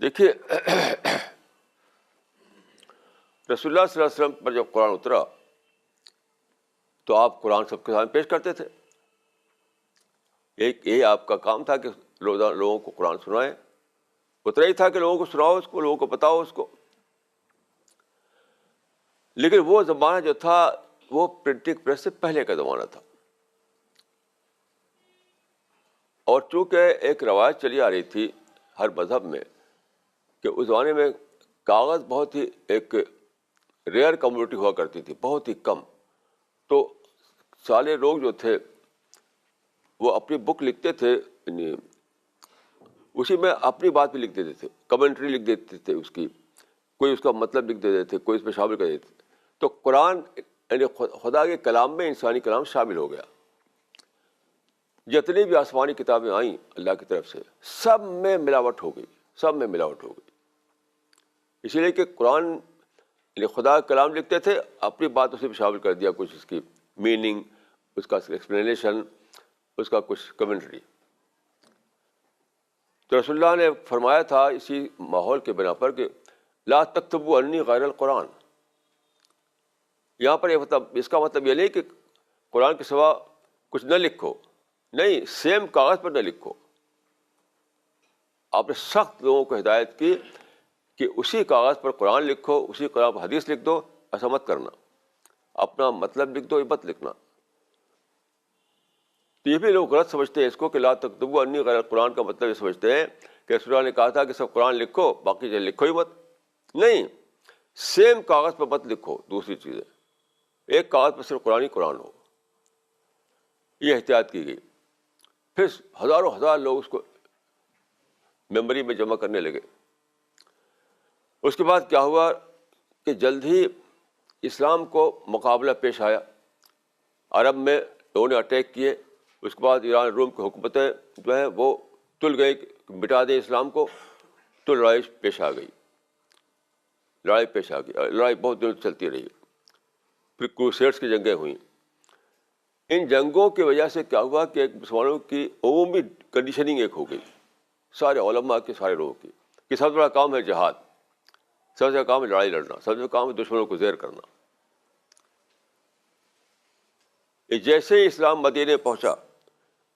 دیکھیے رسول اللہ صلی اللہ علیہ وسلم پر جب قرآن اترا تو آپ قرآن سب کے سامنے پیش کرتے تھے. یہی آپ کا کام تھا کہ لوگوں کو قرآن سنائیں. اتنا ہی تھا کہ لوگوں کو سناؤ اس کو, لوگوں کو بتاؤ اس کو. لیکن وہ زمانہ جو تھا وہ پرنٹنگ پریس سے پہلے کا زمانہ تھا, اور چونکہ ایک روایت چلی آ رہی تھی ہر مذہب میں کہ اس زمانے میں کاغذ بہت ہی ایک ریئر کموڈٹی ہوا کرتی تھی, بہت ہی کم. تو سارے لوگ جو تھے وہ اپنی بک لکھتے تھے, اسی میں اپنی بات بھی لکھ دیتے تھے, کمنٹری لکھ دیتے تھے اس کی, کوئی اس کا مطلب لکھ دیتے تھے, کوئی اس میں شامل کر دیتے تھے. تو قرآن یعنی خدا کے کلام میں انسانی کلام شامل ہو گیا. جتنی بھی آسمانی کتابیں آئیں اللہ کی طرف سے سب میں ملاوٹ ہو گئی, سب میں ملاوٹ ہو گئی. اسی لیے کہ قرآن یعنی خدا کا کلام لکھتے تھے, اپنی بات اسے بھی شامل کر دیا, کچھ اس کی میننگ, اس کا ایکسپلینیشن, اس کا کچھ کمنٹری. تو رسول اللہ نے فرمایا تھا اسی ماحول کے بنا پر کہ لا تکتبوا عنی غیر القرآن. یہاں پر اس کا مطلب یہ نہیں کہ قرآن کے سوا کچھ نہ لکھو, نہیں, سیم کاغذ پر نہ لکھو. آپ نے سخت لوگوں کو ہدایت کی کہ اسی کاغذ پر قرآن لکھو, اسی قرآن پر حدیث لکھ دو, ایسا مت کرنا. اپنا مطلب لکھ دو, یہ مت لکھنا. تو یہ بھی لوگ غلط سمجھتے ہیں اس کو کہ لا تکتبوا عنی غیر القرآن کا مطلب یہ سمجھتے ہیں کہ رسول اللہ نے کہا تھا کہ سب قرآن لکھو, باقی چیزیں لکھو ہی مت. نہیں, سیم کاغذ پر مت لکھو دوسری چیزیں, ایک کاغذ پر صرف قرآن ہی قرآن ہو. یہ احتیاط کی گئی. پھر ہزاروں ہزار لوگ اس کو میموری میں جمع کرنے لگے. اس کے بعد کیا ہوا کہ جلد ہی اسلام کو مقابلہ پیش آیا. عرب میں لوگوں نے اٹیک کیے. اس کے بعد ایران روم کی حکومتیں جو ہیں وہ تل گئی, مٹا دیں اسلام کو. تو لڑائی پیش آ گئی, لڑائی بہت دنوں چلتی رہی. پھر کروسیڈز کی جنگیں ہوئیں. ان جنگوں کی وجہ سے کیا ہوا کہ ایک مسلمانوں کی عمومی کنڈیشننگ ایک ہو گئی, سارے علماء کے, سارے لوگوں کی, کہ سب سے بڑا کام ہے جہاد, سب سے بڑا کام ہے لڑائی لڑنا, سب سے بڑا کام ہے دشمنوں کو زیر کرنا. یہ جیسے ہی اسلام مدینے پہنچا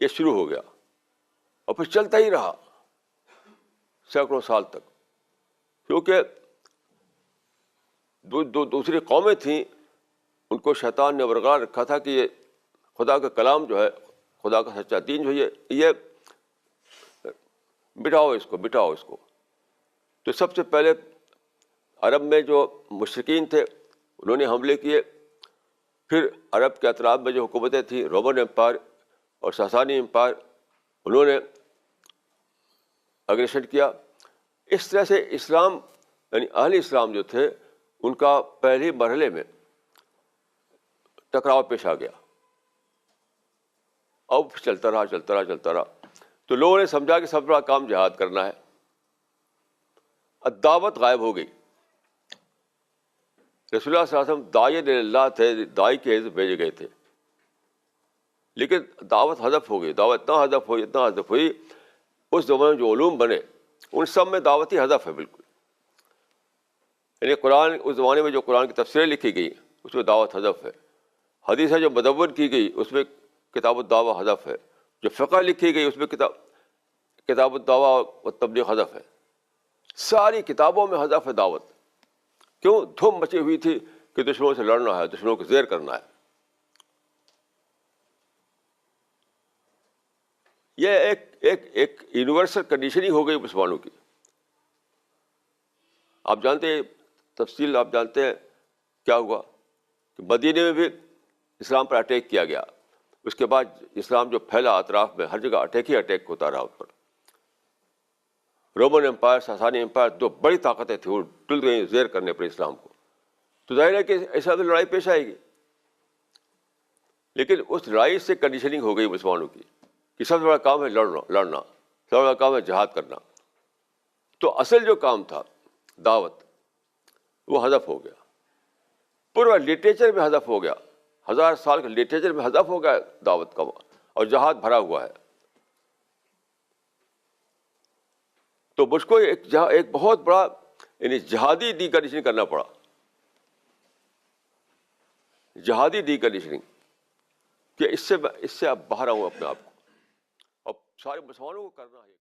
یہ شروع ہو گیا, اور پھر چلتا ہی رہا سینکڑوں سال تک. کیونکہ دوسری قومیں تھیں, ان کو شیطان نے برقرار رکھا تھا کہ یہ خدا کا کلام جو ہے, خدا کا سچا دین جو ہے, یہ بٹھاؤ اس کو. تو سب سے پہلے عرب میں جو مشرکین تھے انہوں نے حملے کیے. پھر عرب کے اطراف میں جو حکومتیں تھیں, رومن امپائر اور ساسانی امپائر, انہوں نے اگریشن کیا. اس طرح سے اسلام یعنی اہل اسلام جو تھے ان کا پہلے مرحلے میں ٹکراؤ پیش آ گیا. اب چلتا رہا. تو لوگوں نے سمجھا کہ سب سے بڑا کام جہاد کرنا ہے. دعوت غائب ہو گئی. رسول اللہ صلی اللہ علیہ وسلم داعی اللہ تھے, داعی کے حیثیت بھیجے گئے تھے, لیکن دعوت حذف ہو گئی. دعوت اتنا حذف ہوئی اس زمانے میں جو علوم بنے ان سب میں دعوت ہی حذف ہے بالکل. یعنی قرآن اس زمانے میں جو قرآن کی تفسیریں لکھی گئی اس میں دعوت حذف ہے. حدیثیں جو مدون کی گئی اس میں کتاب الدعوہ حذف ہے. جو فقہ لکھی گئی اس میں کتاب الدعوہ و تبلیغ حذف ہے. ساری کتابوں میں حذف ہے دعوت. کیوں؟ دھوم مچی ہوئی تھی کہ دشمنوں سے لڑنا ہے, دشمنوں کو زیر کرنا ہے. یہ ایک یونیورسل کنڈیشن ہی ہو گئی مسلمانوں کی. آپ جانتے ہیں تفصیل, آپ جانتے ہیں کیا ہوا کہ مدینے میں بھی اسلام پر اٹیک کیا گیا. اس کے بعد اسلام جو پھیلا اطراف میں ہر جگہ اٹیک ہوتا رہا اس پر. رومن امپائر, ساسانی امپائر, دو بڑی طاقتیں تھیں, وہ ٹل گئی زیر کرنے پر اسلام کو. تو ظاہر ہے کہ ایسا بھی لڑائی پیش آئے گی. لیکن اس لڑائی سے کنڈیشننگ ہو گئی مسلمانوں کی کہ سب سے بڑا کام ہے لڑنا, سب سے بڑا کام ہے جہاد کرنا. تو اصل جو کام تھا دعوت وہ حذف ہو گیا. پورا لٹریچر میں حذف ہو گیا. 1000 سال کے لٹریچر میں حذف ہو گیا دعوت کا, اور جہاد بھرا ہوا ہے. تو مجھ کو ایک بہت بڑا یعنی جہادی ڈی کنڈیشننگ کرنا پڑا، جہادی ڈی کنڈیشننگ، کہ اس سے اب باہر آؤں اپنے آپ کو، اب سارے مسلمانوں کو کرنا ہے۔